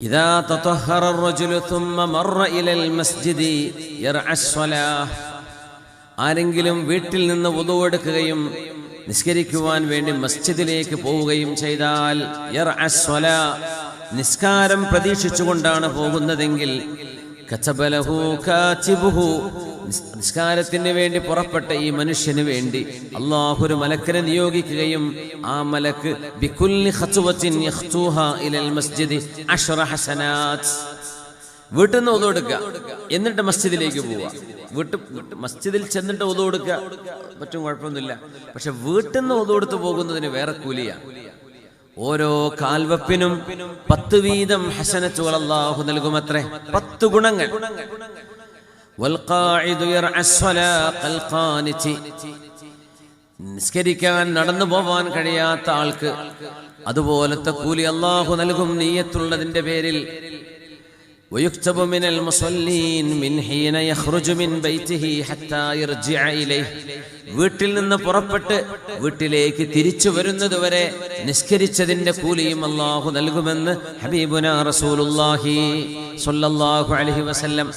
إذا تطهر الرجل ثم مر إلى المسجد يرعى الصلاة ആരെങ്കിലും വീട്ടിൽ നിന്ന് വുളു എടുക്കുകയും നിസ്കരിക്കുവാൻ വേണ്ടി മസ്ജിദിലേക്ക് പോവുകയും ചെയ്താൽ യർഅ സ്വലാ നിസ്കാരം പ്രതീക്ഷിച്ചുകൊണ്ടാണ് പോകുന്നതെങ്കിൽ കതബലഹു കാതിബുഹു നിസ്കാരത്തിന് വേണ്ടി പുറപ്പെട്ട ഈ മനുഷ്യന് വേണ്ടി അല്ലാഹു ഒരു മലക്കിനെ നിയോഗിക്കുകയും ആ മലക്ക് ബികുല്ലി ഖത്വത്തിൻ യഖ്തുഹാ ഇലൽ മസ്ജിദി 10 ഹസനാത്ത് വീട്ടിൽ നിന്ന് വുളു എടുക്കുക എന്നിട്ട് മസ്ജിദിലേക്ക് പോവുക മസ്ജിദിൽ ചെന്നിട്ട് വുളു എടുക്കുക മറ്റും കുഴപ്പമൊന്നുമില്ല പക്ഷെ വീട്ടിൽ നിന്ന് വുളു എടുത്ത് പോകുന്നതിന് വേറെ കൂലിയാണ് ഓരോ കാൽവെപ്പിനും 10 വീതം ഹസനത്തുകൾ അല്ലാഹു നൽകുമത്രേ 10 ഗുണങ്ങൾ നിസ്കരിക്കാൻ നടന്നു പോവാൻ കഴിയാത്ത ആൾക്ക് അതുപോലത്തെ കൂലി അല്ലാഹു നൽകും നിയ്യത്തുള്ളതിന്റെ പേരിൽ ويكتب من المصلين من حين يخرج من بيته حتى يرجع إليه വീട്ടിൽ നിന്ന് പുറപ്പെട്ട് വീട്ടിലേക്ക് തിരിച്ചു വരുന്നതുവരെ നിസ്കരിച്ചതിന്റെ കൂലിയും അല്ലാഹു നൽകുമെന്ന് ഹബീബുനാ റസൂലുള്ളാഹി സ്വല്ലല്ലാഹു അലൈഹി വസല്ലം